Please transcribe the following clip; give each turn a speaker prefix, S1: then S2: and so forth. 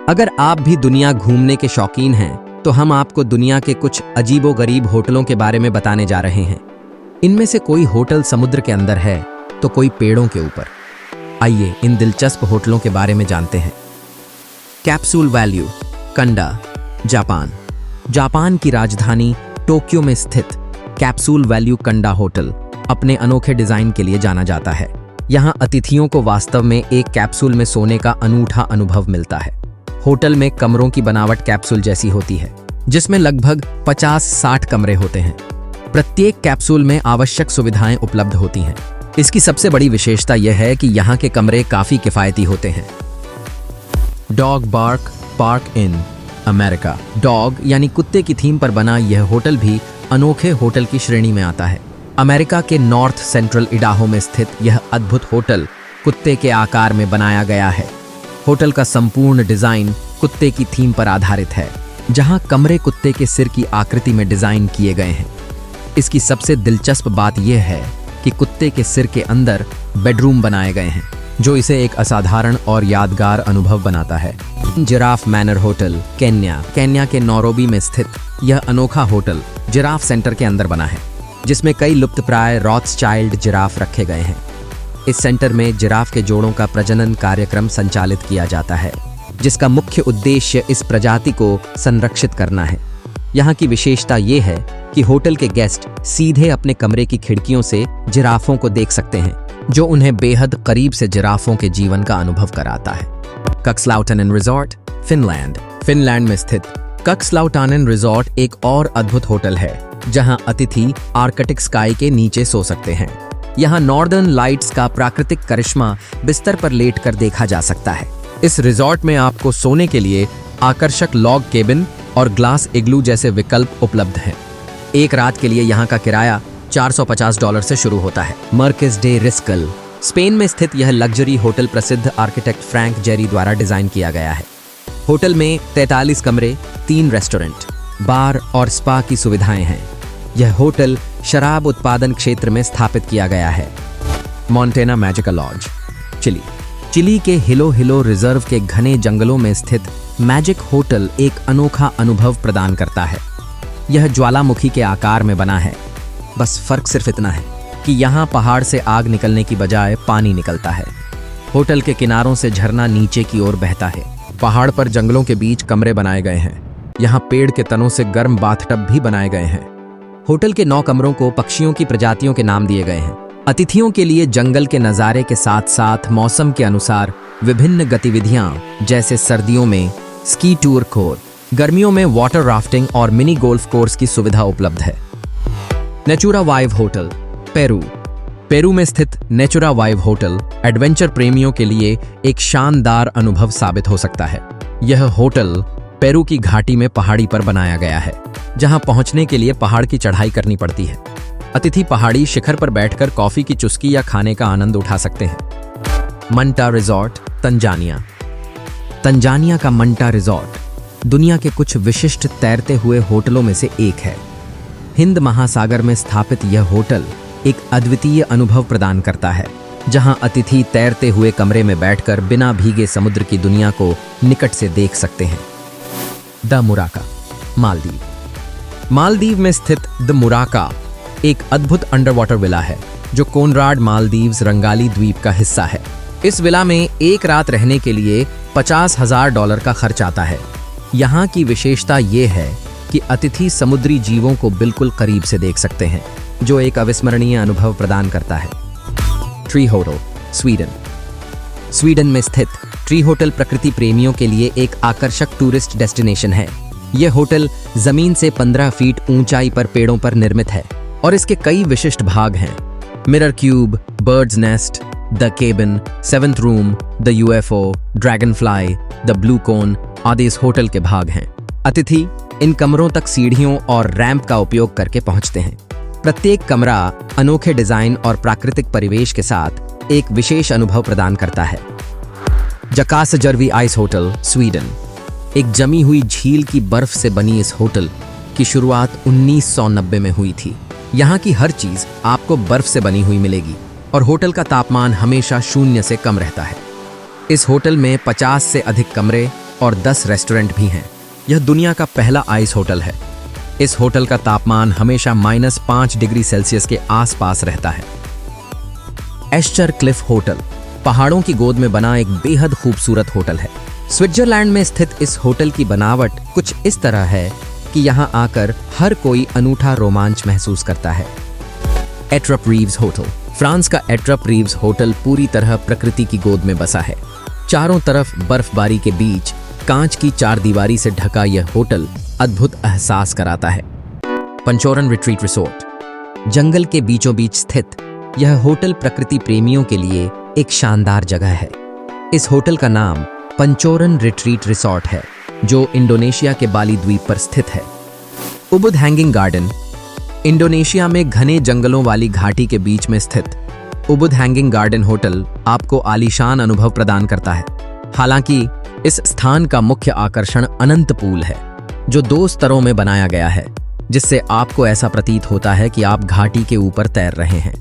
S1: अगर आप भी दुनिया घूमने के शौकीन हैं, तो हम आपको दुनिया के कुछ अजीबोगरीब होटलों के बारे में बताने जा रहे हैं। इनमें से कोई होटल समुद्र के अंदर है, तो कोई पेड़ों के ऊपर। आइए इन दिलचस्प होटलों के बारे में जानते हैं। कैप्सूल वैल्यू, कंडा, जापान। जापान की राजधानी टोक्यो में स्थित कैप्सूल वैल्यू कंडा होटल अपने अनोखे डिजाइन के लिए जाना जाता है। यहाँ अतिथियों को वास्तव में एक कैप्सूल में सोने का अनूठा अनुभव मिलता है। होटल में कमरों की बनावट कैप्सूल जैसी होती है, जिसमें लगभग 50-60 कमरे होते हैं। प्रत्येक कैप्सूल में आवश्यक सुविधाएं उपलब्ध होती हैं। इसकी सबसे बड़ी विशेषता यह है कि यहाँ के कमरे काफी किफायती होते हैं। Dog bark park in America. Dog यानी कुत्ते की थीम पर बना यह होटल भी अनोखे होटल की श्रेणी में आता है। अमेरिका के नॉर्थ सेंट्रल इडाहो में स्थित यह अद्भुत होटल कुत्ते के आकार में बनाया गया है। होटल का संपूर्ण डिजाइन कुत्ते की थीम पर आधारित है, जहां कमरे कुत्ते के सिर की आकृति में डिजाइन किए गए हैं। इसकी सबसे दिलचस्प बात यह है कि कुत्ते के सिर के अंदर बेडरूम बनाए गए हैं, जो इसे एक असाधारण और यादगार अनुभव बनाता है। Giraffe manner hotel, Kenya. Kenya के नैरोबी में स्थित यह अनोखा होटल जिराफ सेंटर के अंदर बना है, जिसमें कई लुप्तप्राय रॉथस्चाइल्ड जिराफ रखे गए हैं। इस सेंटर में जिराफ के जोड़ों का प्रजनन कार्यक्रम संचालित किया जाता है, जिसका मुख्य उद्देश्य इस प्रजाति को संरक्षित करना है। यहाँ की विशेषता ये है कि होटल के गेस्ट सीधे अपने कमरे की खिड़कियों से जिराफों को देख सकते हैं, जो उन्हें बेहद करीब से जिराफों के जीवन का अनुभव कराता है। कक्सलाउटन रिजॉर्ट, फिनलैंड। फिनलैंड में स्थित कक्सलाउटन रिजॉर्ट एक और अद्भुत होटल है, जहां अतिथि आर्कटिक स्काई के नीचे सो सकते हैं। यहाँ नॉर्दर्न लाइट्स का प्राकृतिक करिश्मा बिस्तर पर लेटकर देखा जा सकता है। इस रिजॉर्ट में आपको सोने के लिए आकर्षक लॉग केबिन और ग्लास इग्लू जैसे विकल्प उपलब्ध हैं। एक रात के लिए यहाँ का किराया $450 से शुरू होता है। मर्केस डे रिस्कल। स्पेन में स्थित यह लग्जरी होटल प्रसिद्ध आर्किटेक्ट फ्रैंक जेरी द्वारा डिजाइन किया गया है। होटल में 43 कमरे, 3 रेस्टोरेंट, बार और स्पा की सुविधाएं हैं। यह होटल शराब उत्पादन क्षेत्र में स्थापित किया गया है। Montana magical lodge, Chile. Chile के हिलो हिलो रिजर्व के घने जंगलों में स्थित मैजिक होटल एक अनोखा अनुभव प्रदान करता है। यह ज्वालामुखी के आकार में बना है। बस फर्क सिर्फ इतना है कि यहाँ पहाड़ से आग निकलने की बजाय पानी निकलता है। होटल के किनारों से झरना नीचे की ओर बहता है। पहाड़ पर जंगलों के बीच कमरे बनाए गए हैं। यहाँ पेड़ के तनों से गर्म बाथटब भी बनाए गए हैं। होटल के 9 कमरों को पक्षियों की प्रजातियों के नाम दिए गए हैं। अतिथियों के लिए जंगल के नज़ारे के साथ साथ मौसम के अनुसार विभिन्न गतिविधियां, जैसे सर्दियों में स्की टूर कोर, गर्मियों में वाटर राफ्टिंग और मिनी गोल्फ कोर्स की सुविधा उपलब्ध है। Natura Vive hotel, Peru. Peru में स्थित नेचुरा वाइव होटल एडवेंचर प्रेमियों के लिए एक शानदार अनुभव साबित हो सकता है। यह होटल पेरू की घाटी में पहाड़ी पर बनाया गया है, जहां पहुंचने के लिए पहाड़ की चढ़ाई करनी पड़ती है। अतिथि पहाड़ी शिखर पर बैठकर कॉफी की चुस्की या खाने का आनंद उठा सकते हैं। Mantha resort, Tanzania. तंजानिया का मंटा रिजॉर्ट दुनिया के कुछ विशिष्ट तैरते हुए होटलों में से एक है। हिंद महासागर में स्थापित यह होटल एक अद्वितीय अनुभव प्रदान करता है, जहां अतिथि तैरते हुए कमरे में बैठकर बिना भीगे समुद्र की दुनिया को निकट से देख सकते हैं। द मुराका, मालदीव। मालदीव में स्थित द मुराका एक अद्भुत अंडरवाटर विला है, जो कोनराड मालदीव्स रंगाली द्वीप का हिस्सा है। इस विला में एक रात रहने के लिए $50,000 का खर्च आता है। यहाँ की विशेषता ये है कि अतिथि समुद्री जीवों को बिल्कुल करीब से देख सकते हैं, जो एक अविस्मरणीय अनुभव प्रदान करता है। Tree hotel, Sweden. स्वीडन में स्थित ट्री होटल प्रकृति प्रेमियों के लिए एक आकर्षक टूरिस्ट डेस्टिनेशन है। यह होटल जमीन से 15 फीट ऊंचाई पर पेड़ों पर निर्मित है और इसके कई विशिष्ट भाग हैं। Mirror cube, bird's nest, the cabin, 7th room, the UFO, dragonfly, the blue cone आदि इस होटल के भाग हैं। अतिथि इन कमरों तक सीढ़ियों और रैंप का उपयोग करके पहुंचते हैं। प्रत्येक कमरा अनोखे डिजाइन और प्राकृतिक परिवेश के साथ एक विशेष अनुभव प्रदान करता है। जकासजर्वी आइस होटल, स्वीडन। एक जमी हुई झील की बर्फ से बनी इस होटल की शुरुआत 1990 में हुई थी। यहाँ की हर चीज आपको बर्फ से बनी हुई मिलेगी और होटल का तापमान हमेशा 0 से कम रहता है। इस होटल में 50 से अधिक कमरे और 10 रेस्टोरेंट भी हैं। यह दुनिया का पहला आइस होटल है। इस होटल का तापमान हमेशा -5 डिग्री सेल्सियस के आसपास रहता है। एस्चर क्लिफ होटल पहाड़ों की गोद में बना एक बेहद खूबसूरत होटल है। स्विट्जरलैंड में स्थित इस होटल की बनावट कुछ इस तरह है कि यहाँ आकर हर कोई अनूठा रोमांच महसूस करता है। एट्रप रीव्स होटल फ्रांस का एट्रप रीव्स होटल पूरी तरह प्रकृति की गोद में बसा है। चारों तरफ बर्फबारी के बीच कांच की चारदीवारी से ढका यह होटल अद्भुत एहसास कराता है। पंचोरन रिट्रीट रिसोर्ट जंगल के बीचों बीच स्थित यह होटल प्रकृति प्रेमियों के लिए एक शानदार जगह है। इस होटल का नाम पंचोरन रिट्रीट रिसोर्ट है, जो इंडोनेशिया के बाली द्वीप पर स्थित है। उबुद हैंगिंग गार्डन इंडोनेशिया में घने जंगलों वाली घाटी के बीच में स्थित उबुद हैंगिंग गार्डन होटल आपको आलीशान अनुभव प्रदान करता है। हालांकि इस स्थान का मुख्य आकर्षण अनंत पूल है, जो 2 स्तरों में बनाया गया है, जिससे आपको ऐसा प्रतीत होता है कि आप घाटी के ऊपर तैर रहे हैं।